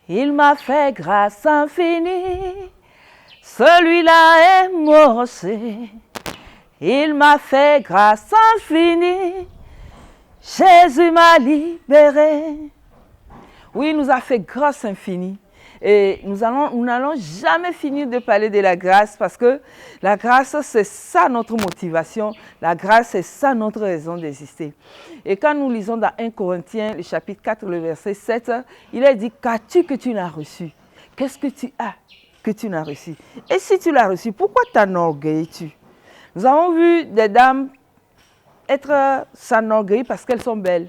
Il m'a fait grâce infinie, celui-là est morcé. Il m'a fait grâce infinie, Jésus m'a libéré. Oui, il nous a fait grâce infinie. Et nous n'allons jamais finir de parler de la grâce parce que la grâce, c'est ça notre motivation. La grâce, c'est ça notre raison d'exister. Et quand nous lisons dans 1 Corinthiens, le chapitre 4, le verset 7, il est dit, qu'as-tu que tu n'as reçu? Qu'est-ce que tu as que tu n'as reçu? Et si tu l'as reçu, pourquoi t'enorgueillis-tu? Nous avons vu des dames s'enorgueillir parce qu'elles sont belles.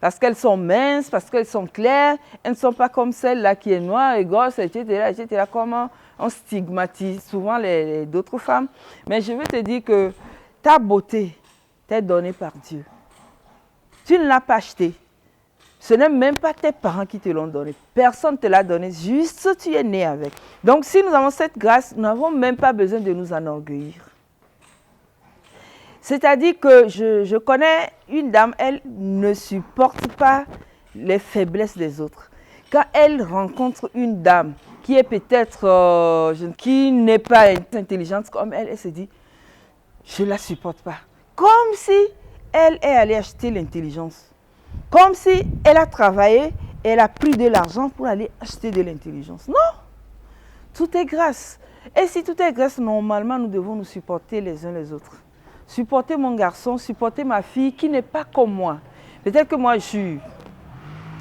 Parce qu'elles sont minces, parce qu'elles sont claires, elles ne sont pas comme celle-là qui est noire et grosse, etc. Comment on stigmatise souvent d'autres femmes. Mais je veux te dire que ta beauté t'est donnée par Dieu. Tu ne l'as pas achetée. Ce n'est même pas tes parents qui te l'ont donnée. Personne ne te l'a donnée, juste tu es né avec. Donc si nous avons cette grâce, nous n'avons même pas besoin de nous enorgueillir. C'est-à-dire que je connais une dame, elle ne supporte pas les faiblesses des autres. Quand elle rencontre une dame qui est peut-être, qui n'est pas intelligente comme elle se dit, je ne la supporte pas. Comme si elle est allée acheter l'intelligence. Comme si elle a travaillé, elle a pris de l'argent pour aller acheter de l'intelligence. Non, tout est grâce. Et si tout est grâce, normalement, nous devons nous supporter les uns les autres. Supporter mon garçon, supporter ma fille qui n'est pas comme moi. Peut-être que moi je suis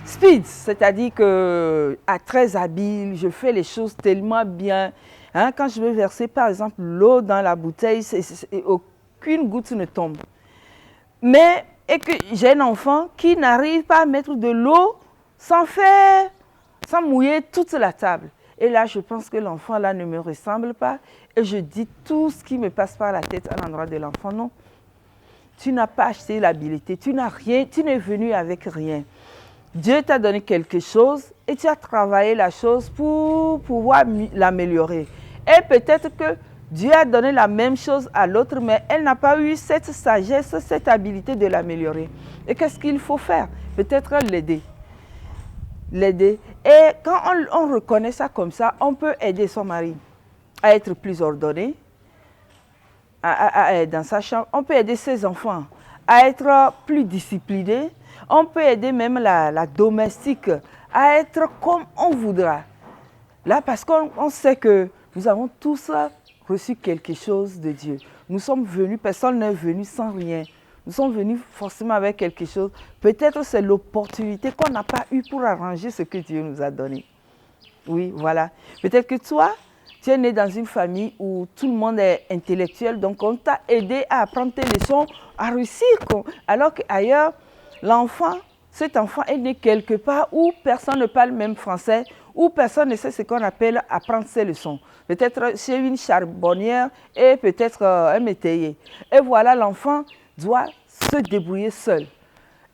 speed, c'est-à-dire que très habile, je fais les choses tellement bien. Hein, quand je veux verser par exemple l'eau dans la bouteille, aucune goutte ne tombe. Mais et que j'ai un enfant qui n'arrive pas à mettre de l'eau sans mouiller toute la table. Et là, je pense que l'enfant là ne me ressemble pas. Et je dis tout ce qui me passe par la tête à l'endroit de l'enfant. Non, tu n'as pas acheté l'habileté, tu n'as rien, tu n'es venu avec rien. Dieu t'a donné quelque chose et tu as travaillé la chose pour pouvoir l'améliorer. Et peut-être que Dieu a donné la même chose à l'autre, mais elle n'a pas eu cette sagesse, cette habileté de l'améliorer. Et qu'est-ce qu'il faut faire? Peut-être l'aider. L'aider. Et quand on reconnaît ça comme ça, on peut aider son mari à être plus ordonné dans sa chambre. On peut aider ses enfants à être plus disciplinés. On peut aider même la domestique à être comme on voudra. Là, parce qu'on sait que nous avons tous reçu quelque chose de Dieu. Nous sommes venus, personne n'est venu sans rien. Nous sommes venus forcément avec quelque chose. Peut-être c'est l'opportunité qu'on n'a pas eue pour arranger ce que Dieu nous a donné. Oui, voilà. Peut-être que toi, tu es né dans une famille où tout le monde est intellectuel, donc on t'a aidé à apprendre tes leçons, à réussir. Alors qu'ailleurs, cet enfant est né quelque part où personne ne parle même français, où personne ne sait ce qu'on appelle apprendre ses leçons. Peut-être chez une charbonnière et peut-être un métayer. Et voilà, l'enfant doit se débrouiller seul.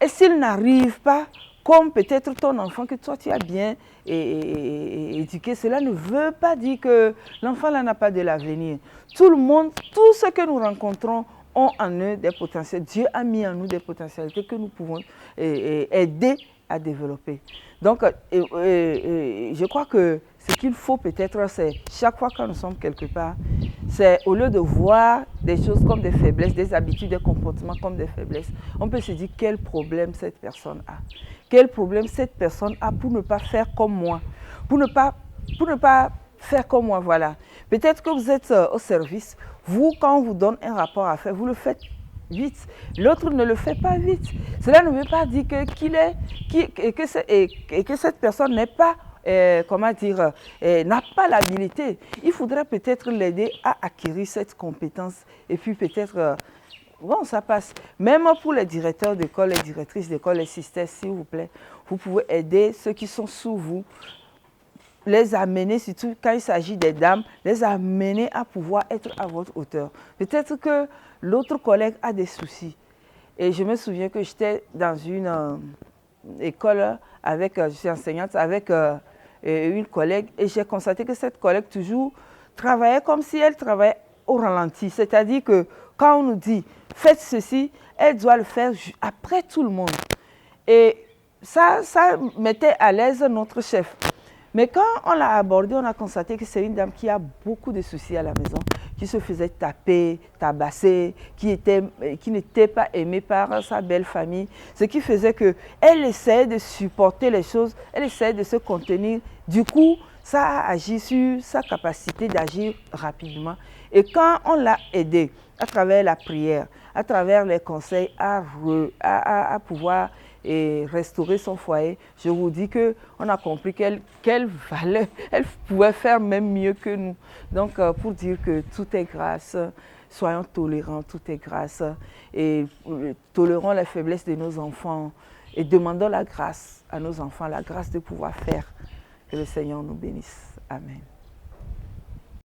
Et s'il n'arrive pas, comme peut-être ton enfant que toi tu as bien éduqué, cela ne veut pas dire que l'enfant là n'a pas de l'avenir. Tout le monde, tout ce que nous rencontrons ont en eux des potentiels. Dieu a mis en nous des potentialités que nous pouvons aider à développer. Donc, je crois que ce qu'il faut peut-être, c'est chaque fois que nous sommes quelque part, c'est au lieu de voir des choses comme des faiblesses, des habitudes, des comportements comme des faiblesses, on peut se dire quel problème cette personne a. Quel problème cette personne a pour ne pas faire comme moi. Pour ne pas faire comme moi, voilà. Peut-être que vous êtes au service. Vous, quand on vous donne un rapport à faire, vous le faites vite. L'autre ne le fait pas vite. Cela ne veut pas dire que cette personne n'est pas, n'a pas l'habilité. Il faudrait peut-être l'aider à acquérir cette compétence. Et puis peut-être, bon, ça passe. Même pour les directeurs d'école, les directrices d'école, les sisters, s'il vous plaît, vous pouvez aider ceux qui sont sous vous, les amener, surtout quand il s'agit des dames, les amener à pouvoir être à votre hauteur. Peut-être que l'autre collègue a des soucis. Et je me souviens que j'étais dans une école, je suis enseignante, avec une collègue, et j'ai constaté que cette collègue toujours travaillait comme si elle travaillait au ralenti. C'est-à-dire que quand on nous dit « faites ceci », elle doit le faire après tout le monde. Et ça mettait à l'aise notre chef. Mais quand on l'a abordée, on a constaté que c'est une dame qui a beaucoup de soucis à la maison, qui se faisait taper, tabasser, qui n'était pas aimée par sa belle famille. Ce qui faisait qu'elle essayait de supporter les choses, elle essayait de se contenir. Du coup, ça a agi sur sa capacité d'agir rapidement. Et quand on l'a aidée à travers la prière, à travers les conseils, à pouvoir restaurer son foyer, je vous dis qu'on a compris qu'elle valait, elle pouvait faire même mieux que nous. Donc, pour dire que tout est grâce, soyons tolérants, tout est grâce, et tolérons les faiblesses de nos enfants et demandons la grâce à nos enfants, la grâce de pouvoir faire. Que le Seigneur nous bénisse. Amen.